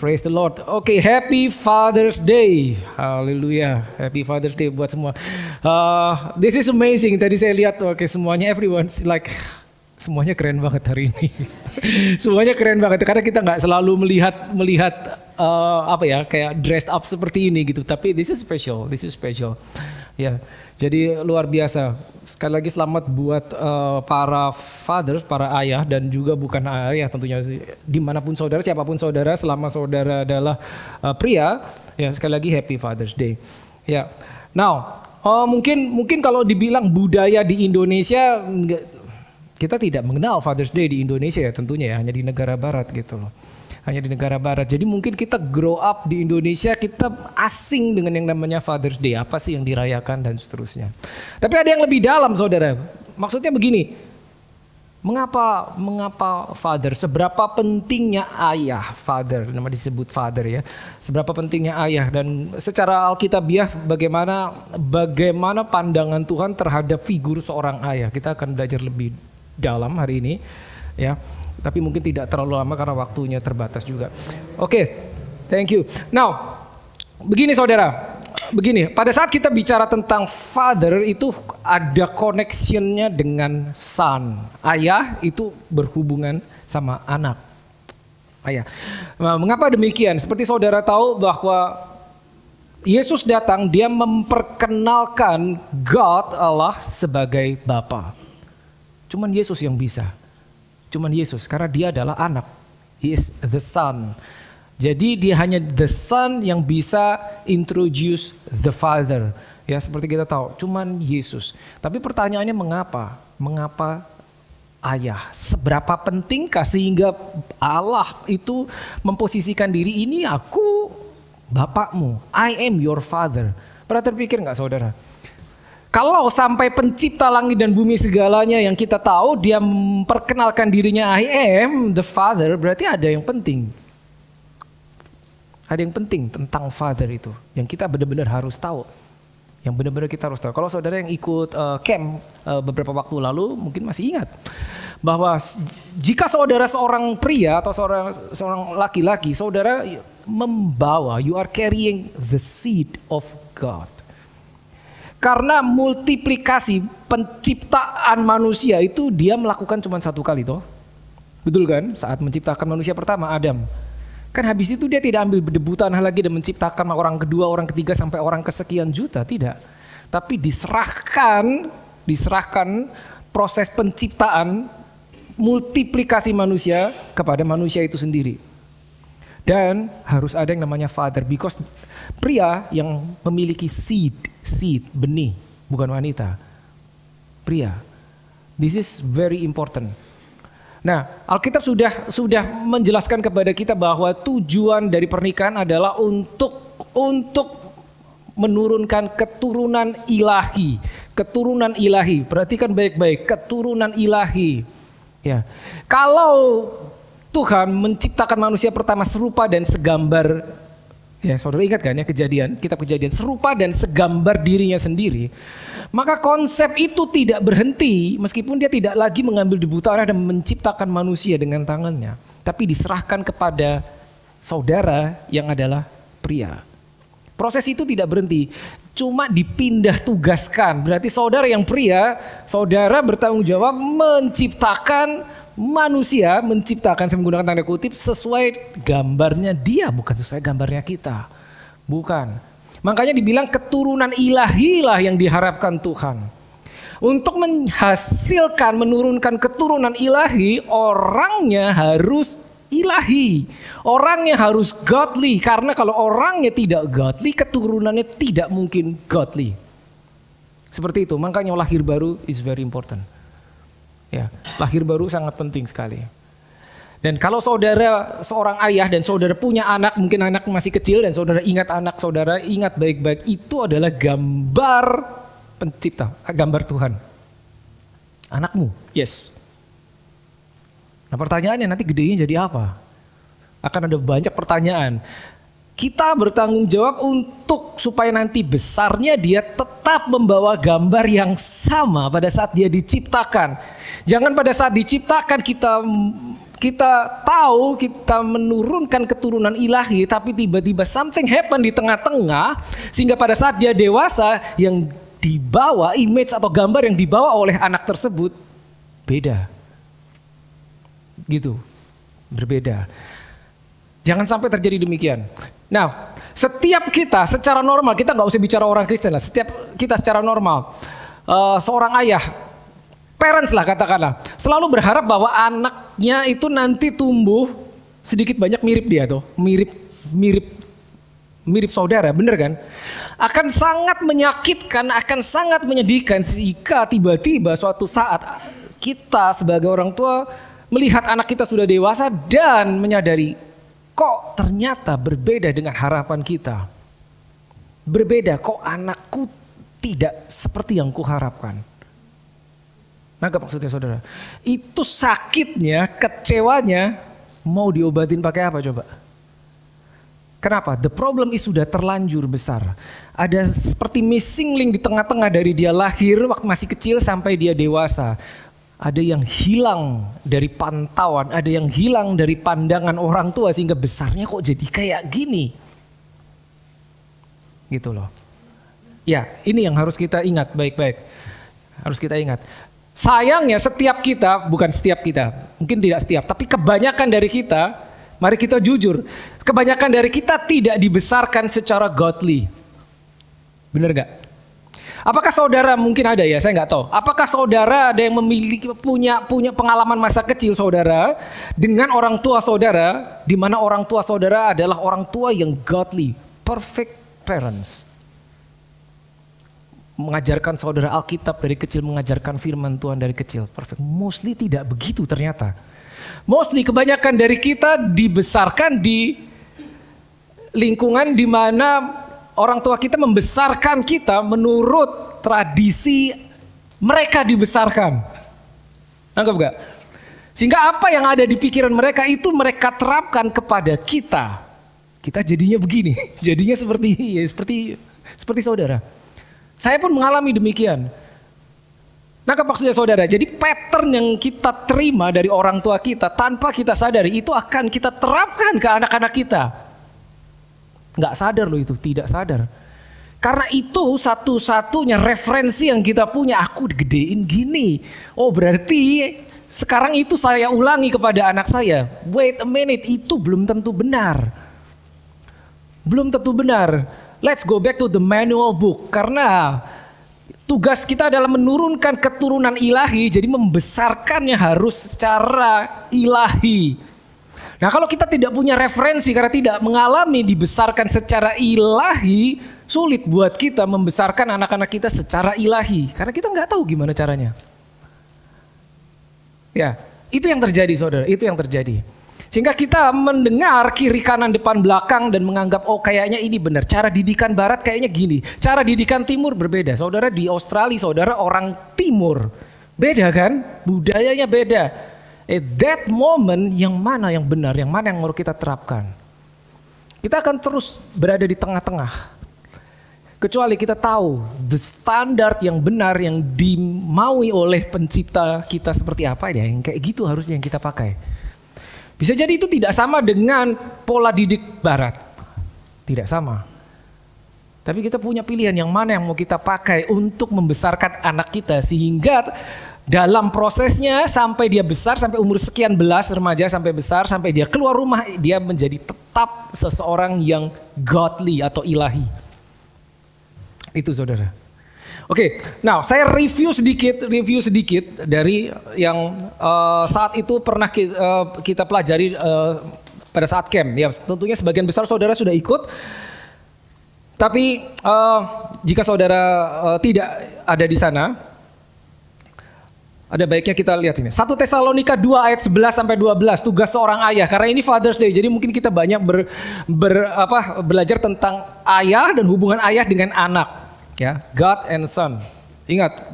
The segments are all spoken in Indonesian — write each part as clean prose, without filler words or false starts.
Praise the Lord. Oke, Happy Father's Day. Haleluya. Happy Father's Day buat semua. This is amazing. Tadi saya lihat, oke, semuanya everyone's like, semuanya keren banget hari ini. Semuanya keren banget karena kita nggak selalu melihat apa ya, kayak dressed up seperti ini gitu. Tapi this is special. This is special. Ya, jadi luar biasa. Sekali lagi selamat buat para fathers, para ayah dan juga bukan ayah tentunya, dimanapun saudara, siapapun saudara, selama saudara adalah pria, ya sekali lagi Happy Father's Day. Ya, now mungkin kalau dibilang budaya di Indonesia, kita tidak mengenal Father's Day di Indonesia ya tentunya ya, hanya di negara Barat gitu loh. Hanya di negara Barat. Jadi mungkin kita grow up di Indonesia, kita asing dengan yang namanya Father's Day. Apa sih yang dirayakan dan seterusnya. Tapi ada yang lebih dalam saudara. Maksudnya begini. Mengapa father? Seberapa pentingnya ayah, father, nama disebut father ya. Seberapa pentingnya ayah, dan secara alkitabiah bagaimana pandangan Tuhan terhadap figur seorang ayah. Kita akan belajar lebih dalam hari ini ya. Tapi mungkin tidak terlalu lama karena waktunya terbatas juga. Oke, thank you. Now, begini saudara. Begini, pada saat kita bicara tentang father itu ada connectionnya dengan son. Ayah itu berhubungan sama anak. Ayah. Nah, mengapa demikian? Seperti saudara tahu bahwa Yesus datang, dia memperkenalkan God Allah sebagai Bapa. Cuman Yesus yang bisa. Cuman Yesus, karena dia adalah anak. He is the son. Jadi dia hanya the son yang bisa introduce the father. Ya seperti kita tahu, cuman Yesus. Tapi pertanyaannya mengapa? Mengapa ayah? Seberapa pentingkah sehingga Allah itu memposisikan diri, ini aku bapakmu. I am your father. Pernah terpikir gak saudara? Kalau sampai pencipta langit dan bumi segalanya yang kita tahu, dia memperkenalkan dirinya I am the father, berarti ada yang penting. Ada yang penting tentang father itu, yang kita benar-benar harus tahu. Yang benar-benar kita harus tahu. Kalau saudara yang ikut camp beberapa waktu lalu, mungkin masih ingat. Bahwa jika saudara seorang pria atau seorang laki-laki, saudara membawa, you are carrying the seed of God. Karena multiplikasi penciptaan manusia itu dia melakukan cuma satu kali toh. Betul kan? Saat menciptakan manusia pertama Adam. Kan habis itu dia tidak ambil berdebu tanah lagi dan menciptakan orang kedua, orang ketiga sampai orang kesekian juta, tidak. Tapi diserahkan proses penciptaan multiplikasi manusia kepada manusia itu sendiri. Dan harus ada yang namanya father, because pria yang memiliki seed, benih, bukan wanita. Pria. This is very important. Nah, Alkitab sudah menjelaskan kepada kita bahwa tujuan dari pernikahan adalah untuk menurunkan keturunan ilahi. Keturunan ilahi. Perhatikan baik-baik, keturunan ilahi. Ya. Kalau Tuhan menciptakan manusia pertama serupa dan segambar, ya saudara ingat kan ya kitab kejadian, serupa dan segambar dirinya sendiri. Maka konsep itu tidak berhenti meskipun dia tidak lagi mengambil debu tanah dan menciptakan manusia dengan tangannya. Tapi diserahkan kepada saudara yang adalah pria. Proses itu tidak berhenti, cuma dipindah tugaskan. Berarti saudara yang pria, saudara bertanggung jawab menciptakan manusia, menciptakan, saya menggunakan tanda kutip, sesuai gambarnya dia, bukan sesuai gambarnya kita. Bukan. Makanya dibilang keturunan ilahi lah yang diharapkan Tuhan. Untuk menghasilkan, menurunkan keturunan ilahi, orangnya harus ilahi. Orangnya harus godly. Karena kalau orangnya tidak godly, keturunannya tidak mungkin godly. Seperti itu. Makanya lahir baru is very important. Ya, lahir baru sangat penting sekali. Dan kalau saudara seorang ayah dan saudara punya anak, mungkin anak masih kecil dan saudara ingat anak saudara, ingat baik-baik itu adalah gambar pencipta, gambar Tuhan. Anakmu, yes. Nah pertanyaannya nanti gedenya jadi apa? Akan ada banyak pertanyaan. Kita bertanggung jawab untuk supaya nanti besarnya dia tetap membawa gambar yang sama pada saat dia diciptakan. Jangan pada saat diciptakan kita tahu kita menurunkan keturunan ilahi, tapi tiba-tiba something happen di tengah-tengah, sehingga pada saat dia dewasa, yang dibawa, image atau gambar yang dibawa oleh anak tersebut beda. Gitu, berbeda. Jangan sampai terjadi demikian. Nah, setiap kita secara normal, kita nggak usah bicara orang Kristen lah, setiap kita secara normal, seorang ayah, parents lah katakanlah, selalu berharap bahwa anaknya itu nanti tumbuh sedikit banyak mirip dia tuh, mirip saudara, bener kan? Akan sangat menyakitkan, akan sangat menyedihkan jika tiba-tiba suatu saat kita sebagai orang tua melihat anak kita sudah dewasa dan menyadari kok ternyata berbeda dengan harapan kita. Berbeda, kok anakku tidak seperti yang kuharapkan. Nangkep maksudnya saudara? Itu sakitnya, kecewanya, mau diobatin pakai apa coba? Kenapa? The problem is sudah terlanjur besar. Ada seperti missing link di tengah-tengah dari dia lahir waktu masih kecil sampai dia dewasa. Ada yang hilang dari pantauan, ada yang hilang dari pandangan orang tua sehingga besarnya kok jadi kayak gini. Gitu loh. Ya, ini yang harus kita ingat baik-baik. Harus kita ingat. Sayangnya setiap kita, bukan setiap kita, mungkin tidak setiap, tapi kebanyakan dari kita, mari kita jujur, kebanyakan dari kita tidak dibesarkan secara godly. Bener gak? Apakah saudara, mungkin ada ya, saya nggak tahu. Apakah saudara ada yang memiliki punya pengalaman masa kecil saudara dengan orang tua saudara, di mana orang tua saudara adalah orang tua yang godly, perfect parents. Mengajarkan saudara Alkitab dari kecil, mengajarkan firman Tuhan dari kecil, perfect. Mostly tidak begitu ternyata. Mostly kebanyakan dari kita dibesarkan di lingkungan di mana orang tua kita membesarkan kita menurut tradisi mereka dibesarkan. Anggap gak? Sehingga apa yang ada di pikiran mereka itu mereka terapkan kepada kita. Kita jadinya begini, jadinya seperti saudara. Saya pun mengalami demikian. Nah, maksudnya saudara, jadi pattern yang kita terima dari orang tua kita tanpa kita sadari itu akan kita terapkan ke anak-anak kita. Nggak sadar loh itu, tidak sadar. Karena itu satu-satunya referensi yang kita punya, aku digedein gini. Oh berarti sekarang itu saya ulangi kepada anak saya. Wait a minute, itu belum tentu benar. Belum tentu benar. Let's go back to the manual book. Karena tugas kita adalah menurunkan keturunan ilahi, jadi membesarkannya harus secara ilahi. Nah kalau kita tidak punya referensi karena tidak mengalami dibesarkan secara ilahi, sulit buat kita membesarkan anak-anak kita secara ilahi. Karena kita nggak tahu gimana caranya. Ya, itu yang terjadi saudara, itu yang terjadi. Sehingga kita mendengar kiri kanan depan belakang dan menganggap oh kayaknya ini benar. Cara didikan barat kayaknya gini. Cara didikan timur berbeda. Saudara di Australia, saudara orang timur. Beda kan? Budayanya beda. At that moment yang mana yang benar, yang mana yang mau kita terapkan. Kita akan terus berada di tengah-tengah. Kecuali kita tahu the standard yang benar yang dimaui oleh pencipta kita seperti apa ya. Yang kayak gitu harusnya yang kita pakai. Bisa jadi itu tidak sama dengan pola didik barat. Tidak sama. Tapi kita punya pilihan yang mana yang mau kita pakai untuk membesarkan anak kita. Sehingga dalam prosesnya sampai dia besar, sampai umur sekian belas remaja sampai besar, sampai dia keluar rumah, dia menjadi tetap seseorang yang godly atau ilahi. Itu saudara. Oke, now saya review sedikit dari yang saat itu pernah kita pelajari pada saat camp. Ya, tentunya sebagian besar saudara sudah ikut. Tapi jika saudara tidak ada di sana, ada baiknya kita lihat ini. 1 Tesalonika 2 ayat 11 sampai 12, tugas seorang ayah. Karena ini Father's Day, jadi mungkin kita banyak belajar tentang ayah dan hubungan ayah dengan anak. Ya, God and Son. Ingat,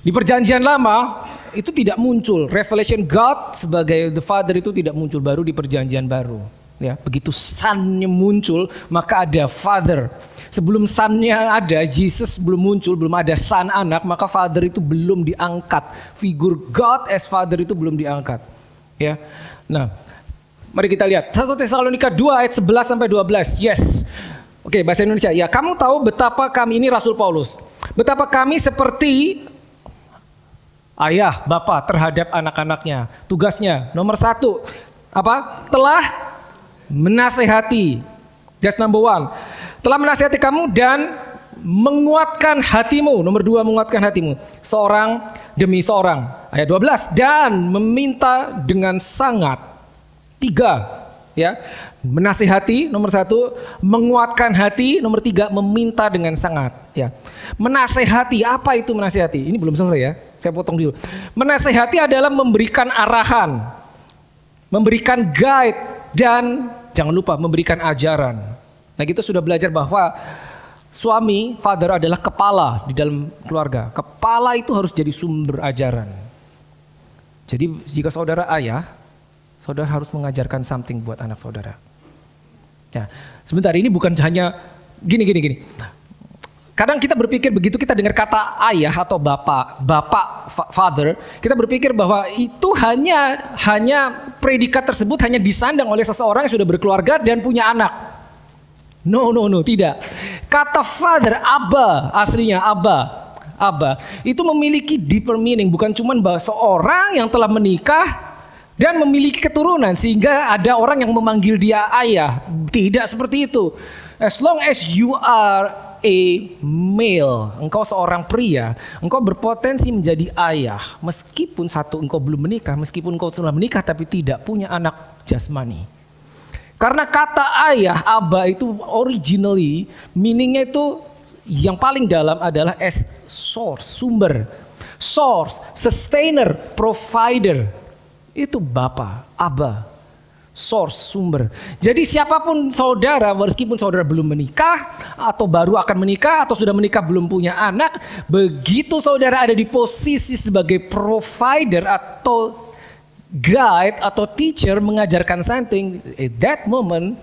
di perjanjian lama itu tidak muncul. Revelation God sebagai the Father itu tidak muncul, baru di perjanjian baru. Ya, begitu Son-nya muncul, maka ada Father. Sebelum Son-nya ada, Jesus belum muncul, belum ada Son anak, maka Father itu belum diangkat. Figur God as Father itu belum diangkat. Ya. Nah, mari kita lihat 1 Tesalonika 2 ayat 11 sampai 12. Yes. Oke, bahasa Indonesia. Ya, kamu tahu betapa kami, ini Rasul Paulus, betapa kami seperti ayah, bapak terhadap anak-anaknya. Tugasnya nomor 1 apa? Telah menasehati. That's number 1. Telah menasehati kamu dan menguatkan hatimu. Nomor 2, menguatkan hatimu. Seorang demi seorang. Ayat 12. Dan meminta dengan sangat. 3. Ya. Menasehati nomor 1, menguatkan hati nomor 3, meminta dengan sangat. Ya. Menasehati, apa itu menasehati? Ini belum selesai ya. Saya potong dulu. Menasehati adalah memberikan arahan, memberikan guide, dan jangan lupa memberikan ajaran. Nah, kita sudah belajar bahwa suami, father adalah kepala di dalam keluarga. Kepala itu harus jadi sumber ajaran. Jadi jika saudara ayah, saudara harus mengajarkan something buat anak saudara. Ya, sebentar, ini bukan hanya gini. Kadang kita berpikir begitu kita dengar kata ayah atau bapak, father, kita berpikir bahwa itu hanya predikat tersebut hanya disandang oleh seseorang yang sudah berkeluarga dan punya anak. No, tidak. Kata father, Abba, aslinya Abba, itu memiliki deeper meaning, bukan cuma bahwa seorang yang telah menikah dan memiliki keturunan sehingga ada orang yang memanggil dia ayah. Tidak seperti itu. As long as you are a male, engkau seorang pria, engkau berpotensi menjadi ayah. Meskipun engkau belum menikah, meskipun engkau telah menikah tapi tidak punya anak jasmani. Karena kata ayah, Abba itu originally meaningnya itu yang paling dalam adalah as source, sumber. Source, sustainer, provider. Itu Bapa, Abba, source, sumber. Jadi siapapun saudara, meskipun saudara belum menikah, atau baru akan menikah, atau sudah menikah belum punya anak, begitu saudara ada di posisi sebagai provider atau guide atau teacher mengajarkan something, at that moment,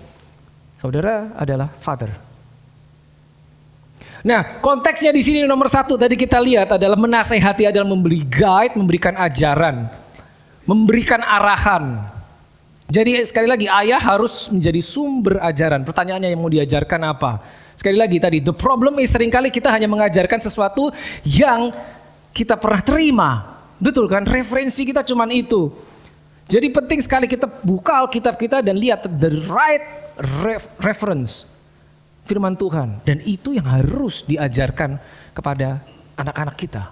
saudara adalah father. Nah, konteksnya di sini nomor 1 tadi kita lihat adalah menasehati, adalah memberi guide, memberikan ajaran, memberikan arahan. Jadi sekali lagi ayah harus menjadi sumber ajaran. Pertanyaannya yang mau diajarkan apa? Sekali lagi tadi, the problem is seringkali kita hanya mengajarkan sesuatu yang kita pernah terima. Betul kan? Referensi kita cuman itu. Jadi penting sekali kita buka Alkitab kita dan lihat the right reference. Firman Tuhan. Dan itu yang harus diajarkan kepada anak-anak kita.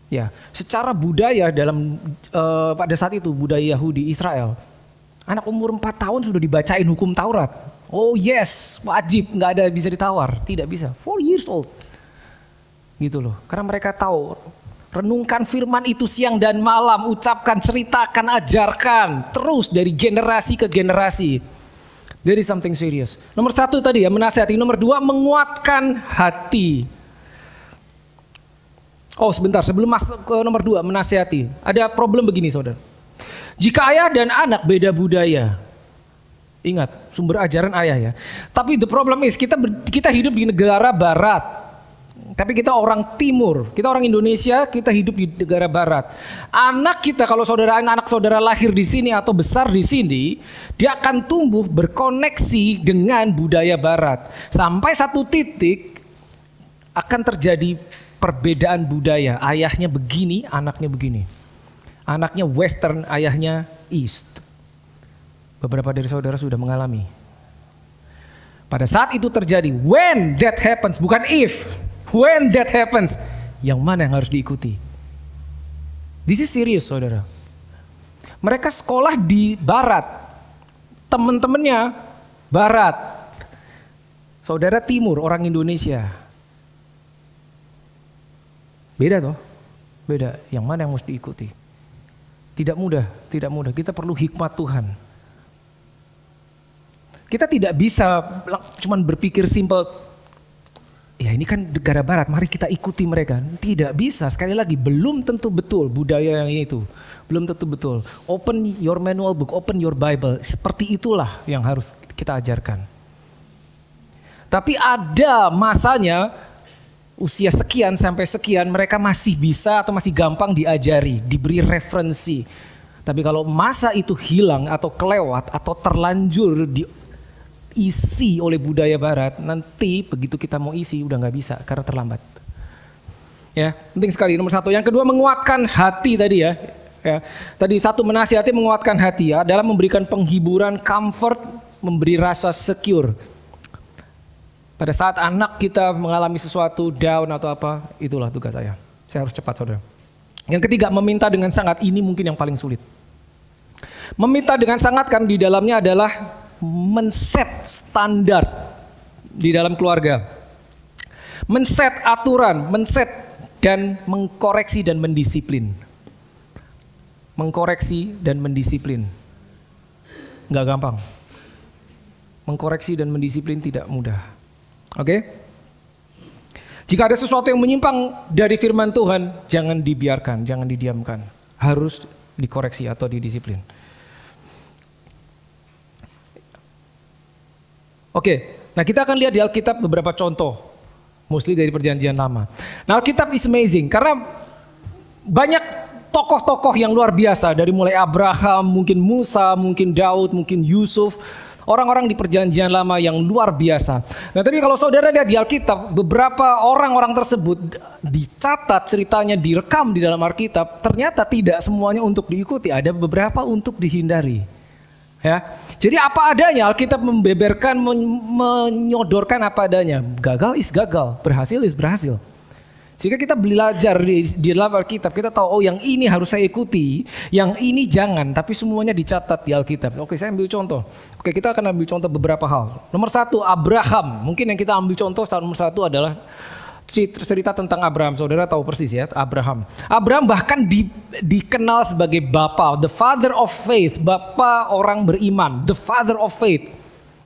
Ya, secara budaya dalam pada saat itu budaya Yahudi Israel, anak umur 4 tahun sudah dibacain hukum Taurat. Oh yes, wajib, nggak ada bisa ditawar, tidak bisa. 4 years old, gitu loh. Karena mereka tahu, renungkan firman itu siang dan malam, ucapkan, ceritakan, ajarkan, terus dari generasi ke generasi. There is something serious. Nomor 1 tadi ya menasihati, nomor 2 menguatkan hati. Oh sebentar, sebelum masuk ke nomor 2, menasihati. Ada problem begini saudara. Jika ayah dan anak beda budaya. Ingat, sumber ajaran ayah ya. Tapi the problem is, kita hidup di negara barat. Tapi kita orang timur. Kita orang Indonesia, kita hidup di negara barat. Anak kita, kalau anak saudara lahir di sini atau besar di sini, dia akan tumbuh berkoneksi dengan budaya barat. Sampai satu titik akan terjadi perbedaan budaya, ayahnya begini, anaknya begini. Anaknya western, ayahnya east. Beberapa dari saudara sudah mengalami. Pada saat itu terjadi, when that happens, bukan if, when that happens, yang mana yang harus diikuti? This is serious saudara. Mereka sekolah di barat, teman-temannya barat. Saudara timur, orang Indonesia. Beda toh, beda. Yang mana yang mesti diikuti? Tidak mudah. Kita perlu hikmat Tuhan. Kita tidak bisa cuma berpikir simple. Ya ini kan negara barat, mari kita ikuti mereka. Tidak bisa. Sekali lagi, belum tentu betul budaya yang itu. Belum tentu betul. Open your manual book, open your Bible. Seperti itulah yang harus kita ajarkan. Tapi ada masanya, usia sekian sampai sekian mereka masih bisa atau masih gampang diajari, diberi referensi. Tapi kalau masa itu hilang atau kelewat atau terlanjur diisi oleh budaya barat, nanti begitu kita mau isi udah nggak bisa karena terlambat. Ya, penting sekali. Nomor satu. Yang kedua, menguatkan hati tadi ya. Ya, tadi satu, menasihati, menguatkan hati ya, dalam memberikan penghiburan, comfort, memberi rasa secure. Pada saat anak kita mengalami sesuatu down atau apa, itulah tugas saya. Saya harus cepat, saudara. Yang ketiga, meminta dengan sangat. Ini mungkin yang paling sulit. Meminta dengan sangat kan di dalamnya adalah men-set standar di dalam keluarga. Men-set aturan, men-set dan mengkoreksi dan mendisiplin. Mengkoreksi dan mendisiplin. Nggak gampang. Mengkoreksi dan mendisiplin tidak mudah. Oke? Jika ada sesuatu yang menyimpang dari firman Tuhan, jangan dibiarkan, jangan didiamkan. Harus dikoreksi atau didisiplin. Oke, nah kita akan lihat di Alkitab beberapa contoh. Mostly dari perjanjian lama. Nah, Alkitab is amazing karena banyak tokoh-tokoh yang luar biasa, dari mulai Abraham, mungkin Musa, mungkin Daud, mungkin Yusuf, orang-orang di perjanjian lama yang luar biasa. Nah, tapi kalau saudara lihat di Alkitab, beberapa orang-orang tersebut dicatat, ceritanya direkam di dalam Alkitab, ternyata tidak semuanya untuk diikuti, ada beberapa untuk dihindari. Ya, jadi apa adanya, Alkitab membeberkan, menyodorkan apa adanya. Gagal is gagal, berhasil is berhasil. Sehingga kita belajar di dalam Alkitab, kita tahu oh yang ini harus saya ikuti, yang ini jangan, tapi semuanya dicatat di Alkitab. Oke, saya ambil contoh. Oke, kita akan ambil contoh beberapa hal. Nomor satu, Abraham. Mungkin yang kita ambil contoh nomor satu adalah cerita tentang Abraham. Saudara tahu persis ya, Abraham. Abraham bahkan dikenal sebagai bapa, the father of faith, bapa orang beriman, the father of faith.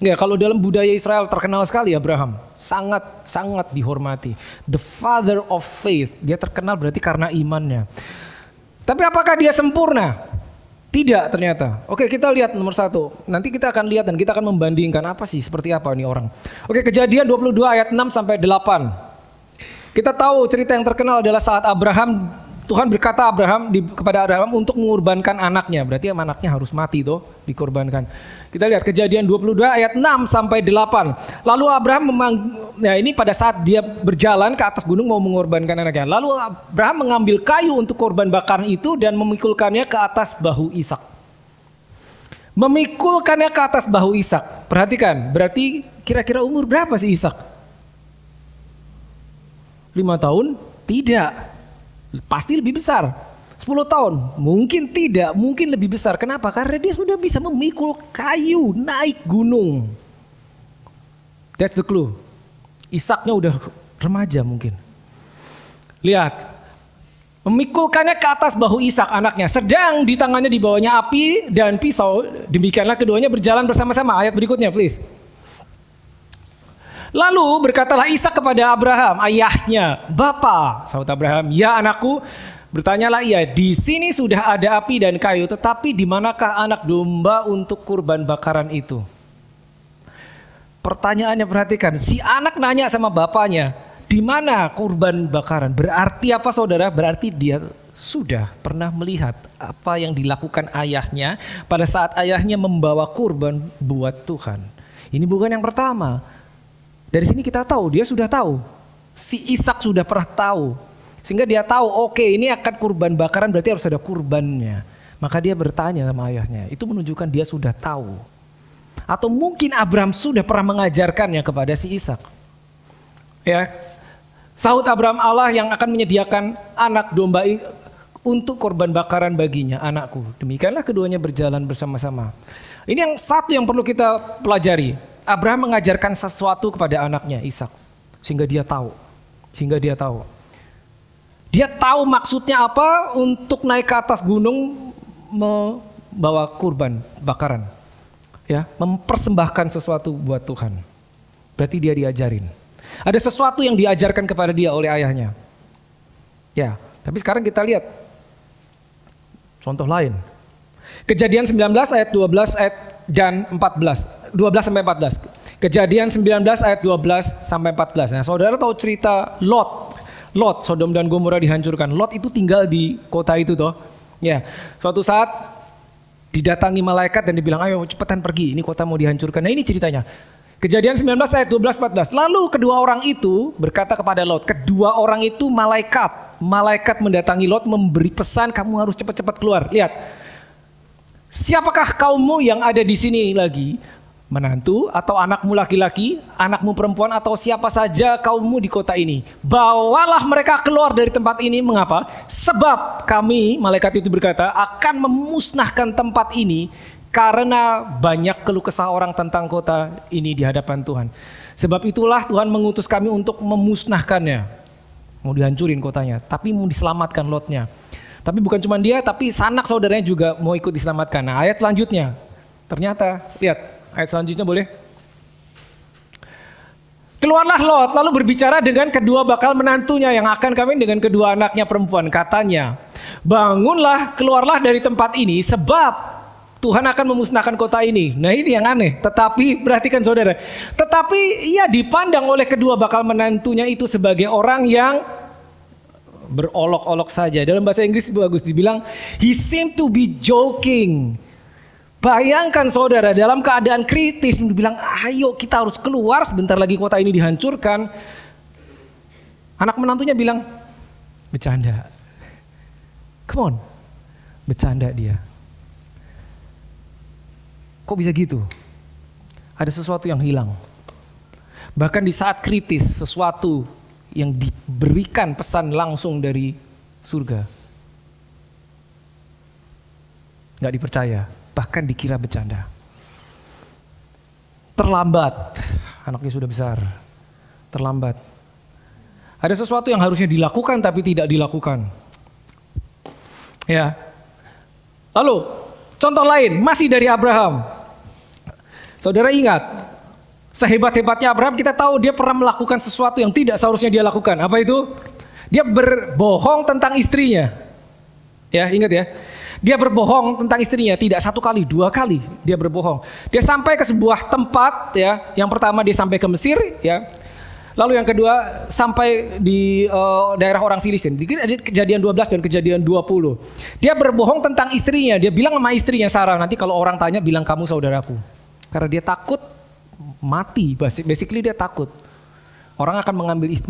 Ya, kalau dalam budaya Israel terkenal sekali Abraham, sangat dihormati. The father of faith, dia terkenal berarti karena imannya. Tapi apakah dia sempurna? Tidak ternyata. Oke, kita lihat nomor satu. Nanti kita akan lihat dan kita akan membandingkan apa sih, seperti apa nih orang. Oke, Kejadian 22 ayat 6 sampai 8. Kita tahu cerita yang terkenal adalah saat Tuhan berkata kepada Abraham untuk mengorbankan anaknya. Berarti anaknya harus mati tuh, dikorbankan. Kita lihat Kejadian 22 ayat 6 sampai 8. Lalu Abraham ini pada saat dia berjalan ke atas gunung mau mengorbankan anaknya. Lalu Abraham mengambil kayu untuk korban bakaran itu dan memikulkannya ke atas bahu Ishak. Memikulkannya ke atas bahu Ishak. Perhatikan, berarti kira-kira umur berapa sih Ishak? 5 tahun? Tidak. Pasti lebih besar. 10 tahun? Mungkin tidak, mungkin lebih besar. Kenapa? Karena dia sudah bisa memikul kayu naik gunung. That's the clue. Ishaknya udah remaja mungkin. Lihat. Memikulkannya ke atas bahu Ishak anaknya. Sedang di tangannya di bawahnya api dan pisau. Demikianlah keduanya berjalan bersama-sama. Ayat berikutnya please. Lalu berkatalah Ishak kepada Abraham, ayahnya, Bapa, sahut Abraham, ya anakku. Bertanyalah ia, di sini sudah ada api dan kayu, tetapi di manakah anak domba untuk kurban bakaran itu? Pertanyaannya perhatikan, si anak nanya sama bapaknya, di mana kurban bakaran? Berarti apa saudara? Berarti dia sudah pernah melihat apa yang dilakukan ayahnya pada saat ayahnya membawa kurban buat Tuhan. Ini bukan yang pertama. Dari sini kita tahu, dia sudah tahu. Si Ishak sudah pernah tahu. Sehingga dia tahu, oke, ini akan kurban bakaran berarti harus ada kurbannya. Maka dia bertanya sama ayahnya. Itu menunjukkan dia sudah tahu. Atau mungkin Abraham sudah pernah mengajarkannya kepada si Ishak. Ya. Sahut Abraham, Allah yang akan menyediakan anak domba untuk korban bakaran baginya, anakku. Demikianlah keduanya berjalan bersama-sama. Ini yang satu yang perlu kita pelajari. Abraham mengajarkan sesuatu kepada anaknya Ishak. Sehingga dia tahu. Dia tahu maksudnya apa untuk naik ke atas gunung membawa kurban bakaran. Ya, mempersembahkan sesuatu buat Tuhan. Berarti dia diajarin. Ada sesuatu yang diajarkan kepada dia oleh ayahnya. Ya, tapi sekarang kita lihat contoh lain. Kejadian 19 ayat 12 ayat dan 14. 12 sampai 14. Kejadian 19 ayat 12 sampai 14. Nah, saudara tahu cerita Lot, Sodom dan Gomora dihancurkan. Lot itu tinggal di kota itu toh. Ya, suatu saat didatangi malaikat dan dibilang, ayo cepetan pergi, ini kota mau dihancurkan. Nah ini ceritanya. Kejadian 19 ayat 12-14. Lalu kedua orang itu berkata kepada Lot, kedua orang itu malaikat mendatangi Lot memberi pesan, kamu harus cepat-cepat keluar. Lihat, siapakah kaummu yang ada di sini lagi? Menantu atau anakmu laki-laki, anakmu perempuan atau siapa saja kaummu di kota ini. Bawalah mereka keluar dari tempat ini. Mengapa? Sebab kami, malaikat itu berkata, akan memusnahkan tempat ini karena banyak keluh kesah orang tentang kota ini di hadapan Tuhan. Sebab itulah Tuhan mengutus kami untuk memusnahkannya. Mau dihancurin kotanya, tapi mau diselamatkan Lotnya. Tapi bukan cuma dia, tapi sanak saudaranya juga mau ikut diselamatkan. Nah ayat selanjutnya, ternyata lihat. Ayat selanjutnya boleh. Keluarlah Lot lalu berbicara dengan kedua bakal menantunya yang akan kawin dengan kedua anaknya perempuan. Katanya, bangunlah, keluarlah dari tempat ini sebab Tuhan akan memusnahkan kota ini. Nah ini yang aneh. Tetapi perhatikan saudara. Tetapi ia dipandang oleh kedua bakal menantunya itu sebagai orang yang berolok-olok saja. Dalam bahasa Inggris bagus dibilang, he seemed to be joking. Bayangkan saudara, dalam keadaan kritis, dibilang, ayo kita harus keluar, sebentar lagi kota ini dihancurkan. Anak menantunya bilang, bercanda. Come on, bercanda dia. Kok bisa gitu? Ada sesuatu yang hilang. Bahkan di saat kritis, sesuatu yang diberikan pesan langsung dari surga. Gak dipercaya. Bahkan dikira bercanda. Terlambat. Anaknya sudah besar. Terlambat. Ada sesuatu yang harusnya dilakukan tapi tidak dilakukan. Ya. Lalu, contoh lain masih dari Abraham. Saudara ingat, sehebat-hebatnya Abraham kita tahu dia pernah melakukan sesuatu yang tidak seharusnya dia lakukan. Apa itu? Dia berbohong tentang istrinya. Ya, ingat ya. Dia berbohong tentang istrinya, tidak satu kali, dua kali dia berbohong. Dia sampai ke sebuah tempat, ya. Yang pertama dia sampai ke Mesir, ya. Lalu yang kedua sampai di daerah orang Filistin. Di kejadian 12 dan kejadian 20. Dia berbohong tentang istrinya. Dia bilang sama istrinya Sarah, nanti kalau orang tanya bilang kamu saudaraku. Karena dia takut mati, basically dia takut. Orang akan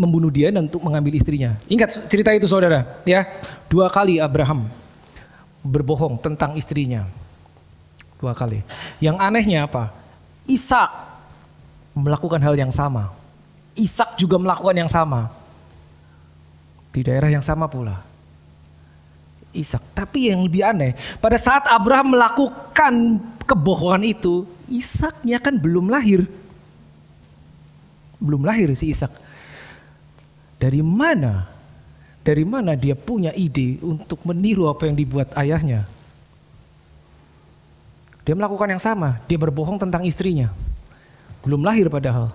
membunuh dia dan untuk mengambil istrinya. Ingat cerita itu saudara, ya. 2 kali Abraham berbohong tentang istrinya. 2 kali. Yang anehnya apa? Ishak melakukan hal yang sama. Ishak juga melakukan yang sama. Di daerah yang sama pula. Ishak. Tapi yang lebih aneh, pada saat Abraham melakukan kebohongan itu, Ishaknya kan belum lahir. Belum lahir si Ishak. Dari mana? Dari mana dia punya ide untuk meniru apa yang dibuat ayahnya? Dia melakukan yang sama. Dia berbohong tentang istrinya. Belum lahir padahal.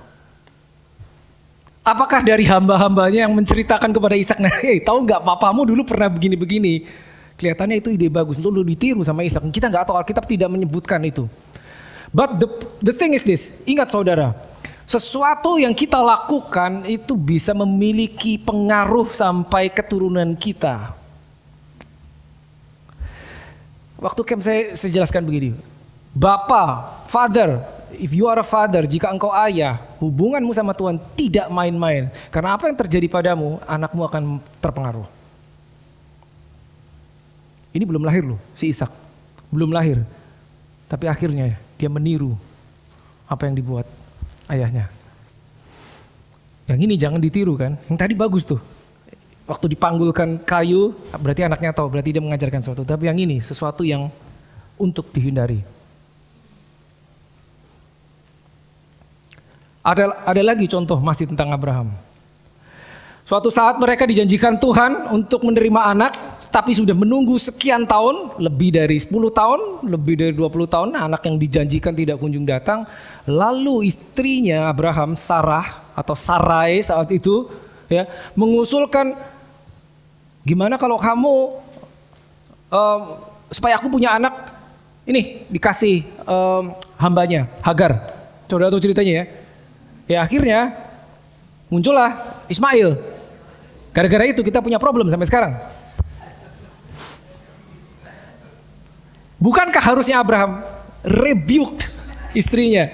Apakah dari hamba-hambanya yang menceritakan kepada Ishak, nah, tahu nggak papamu dulu pernah begini-begini? Kelihatannya itu ide bagus untuk ditiru sama Ishak. Kita nggak tahu, Alkitab tidak menyebutkan itu. But the thing is this, ingat saudara, sesuatu yang kita lakukan itu bisa memiliki pengaruh sampai keturunan kita. Waktu camp saya jelaskan begini. Bapak, father, if you are a father, jika engkau ayah, hubunganmu sama Tuhan tidak main-main. Karena apa yang terjadi padamu, anakmu akan terpengaruh. Ini belum lahir loh, si Ishak. Belum lahir. Tapi akhirnya dia meniru apa yang dibuat ayahnya. Yang ini jangan ditiru kan. Yang tadi bagus tuh. Waktu dipanggulkan kayu, berarti anaknya tahu, berarti dia mengajarkan sesuatu. Tapi yang ini sesuatu yang untuk dihindari. Ada lagi contoh masih tentang Abraham. Suatu saat mereka dijanjikan Tuhan untuk menerima anak, tapi sudah menunggu sekian tahun, lebih dari 10 tahun, lebih dari 20 tahun, anak yang dijanjikan tidak kunjung datang. Lalu istrinya Abraham, Sarah atau Sarai saat itu, ya, mengusulkan, gimana kalau kamu supaya aku punya anak, ini dikasih hambanya Hagar. Saudara tahu ceritanya ya? Ya akhirnya muncullah Ismail. Gara-gara itu kita punya problem sampai sekarang. Bukankah harusnya Abraham rebuke istrinya?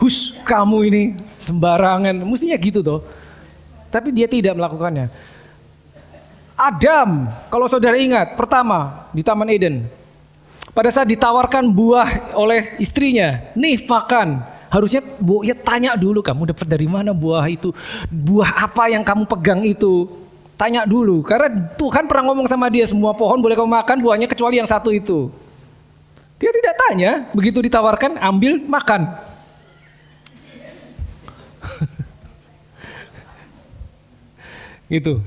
Hush, kamu ini sembarangan. Mestinya gitu toh. Tapi dia tidak melakukannya. Adam, kalau saudara ingat, pertama di Taman Eden. Pada saat ditawarkan buah oleh istrinya, nih makan. Harusnya ya tanya dulu, kamu dapat dari mana buah itu? Buah apa yang kamu pegang itu? Tanya dulu, karena Tuhan pernah ngomong sama dia, semua pohon boleh kamu makan buahnya kecuali yang satu itu. Dia tidak tanya, begitu ditawarkan, ambil, makan. Gitu.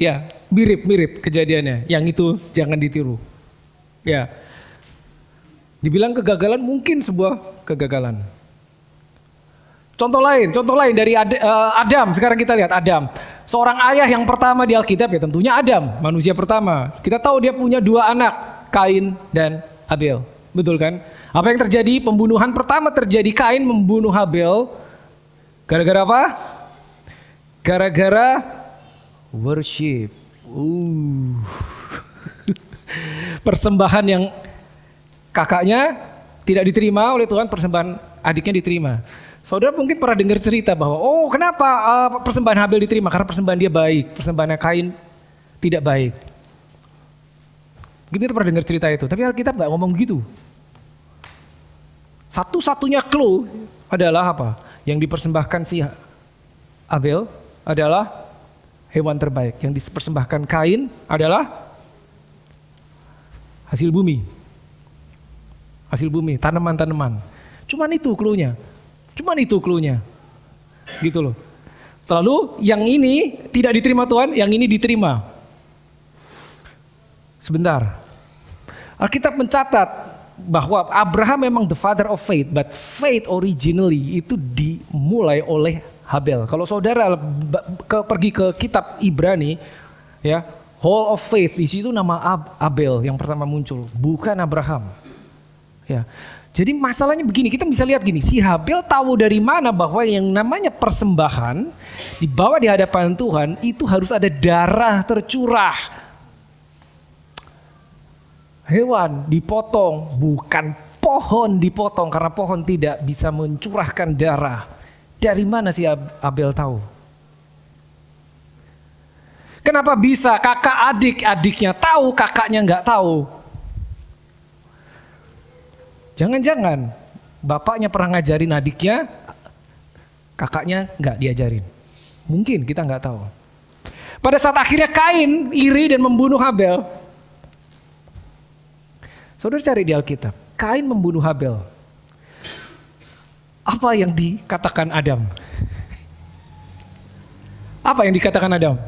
Ya, mirip-mirip kejadiannya. Yang itu jangan ditiru. Ya. Dibilang kegagalan, mungkin sebuah kegagalan. Contoh lain dari Adam. Sekarang kita lihat Adam. Seorang ayah yang pertama di Alkitab, ya tentunya Adam, manusia pertama. Kita tahu dia punya 2 anak, Kain dan Habel. Betul kan? Apa yang terjadi? Pembunuhan pertama terjadi, Kain membunuh Habel. Gara-gara apa? Gara-gara worship. Persembahan yang kakaknya tidak diterima oleh Tuhan, persembahan adiknya diterima. Saudara mungkin pernah dengar cerita bahwa, oh kenapa persembahan Habel diterima? Karena persembahan dia baik, persembahan Kain tidak baik. Kita pernah dengar cerita itu, tapi Alkitab nggak ngomong gitu. Satu-satunya clue adalah apa? Yang dipersembahkan si Habel adalah hewan terbaik. Yang dipersembahkan Kain adalah hasil bumi. Hasil bumi, tanaman-tanaman. Cuman itu clue-nya. Gitu loh. Lalu yang ini tidak diterima Tuhan, yang ini diterima. Sebentar. Alkitab mencatat bahwa Abraham memang the father of faith, but faith originally itu dimulai oleh Habel. Kalau saudara pergi ke kitab Ibrani, ya, Hall of Faith, di situ nama Abel yang pertama muncul, bukan Abraham. Ya. Jadi masalahnya begini, kita bisa lihat gini, si Habel tahu dari mana bahwa yang namanya persembahan dibawa di hadapan Tuhan itu harus ada darah tercurah. Hewan dipotong, bukan pohon dipotong, karena pohon tidak bisa mencurahkan darah. Dari mana si Abel tahu? Kenapa bisa kakak adiknya tahu, kakaknya nggak tahu? Jangan-jangan bapaknya pernah ngajarin adiknya, kakaknya nggak diajarin. Mungkin kita nggak tahu. Pada saat akhirnya Kain iri dan membunuh Habel. Saudara cari di Alkitab, Kain membunuh Habel. Apa yang dikatakan Adam? Apa yang dikatakan Adam?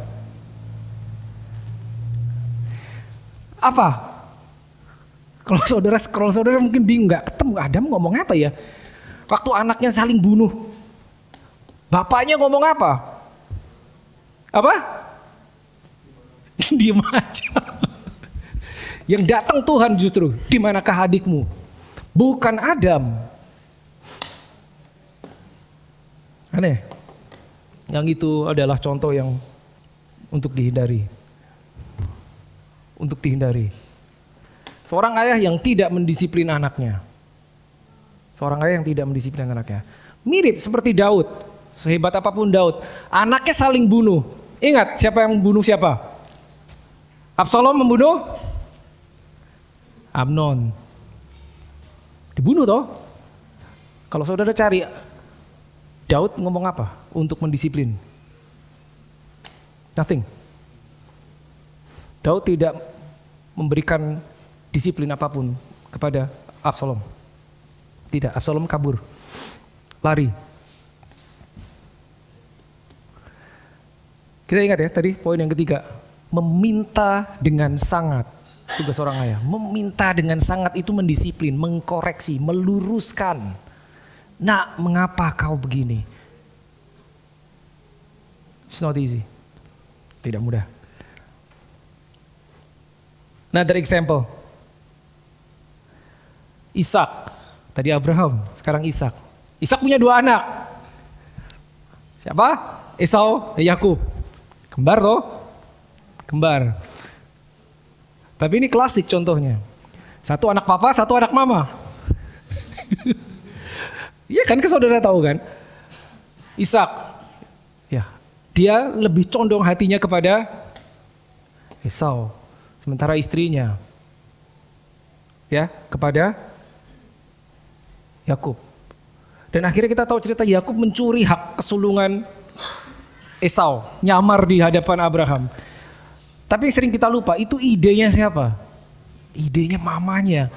Apa? Kalau saudara mungkin bingung, nggak ketemu Adam ngomong apa ya? Waktu anaknya saling bunuh, bapaknya ngomong apa? Apa? Diam aja. Yang datang Tuhan justru, di manakah adikmu? Bukan Adam. Aneh. Yang itu adalah contoh yang untuk dihindari. Untuk dihindari. Seorang ayah yang tidak mendisiplin anaknya. Seorang ayah yang tidak mendisiplin anaknya. Mirip seperti Daud. Sehebat apapun Daud, anaknya saling bunuh. Ingat siapa yang membunuh siapa? Absalom membunuh Amnon. Dibunuh toh? Kalau saudara cari Daud ngomong apa untuk mendisiplin? Nothing. Daud tidak memberikan disiplin apapun kepada Absalom. Tidak, Absalom kabur. Lari. Kita ingat ya tadi poin yang ketiga. Meminta dengan sangat. Tugas seorang ayah. Meminta dengan sangat itu mendisiplin, mengkoreksi, meluruskan. Nak, mengapa kau begini? It's not easy. Tidak mudah. Another example. Ishak. Tadi Abraham, sekarang Ishak. Ishak punya 2 anak. Siapa? Esau dan Yakub. Kembar toh? Kembar. Tapi ini klasik contohnya. Satu anak papa, satu anak mama. Iya kan, saudara tahu kan? Ishak, ya, dia lebih condong hatinya kepada Esau, sementara istrinya, ya, kepada Yakub. Dan akhirnya kita tahu cerita Yakub mencuri hak kesulungan Esau, nyamar di hadapan Abraham. Tapi yang sering kita lupa, itu idenya siapa? Idenya mamanya.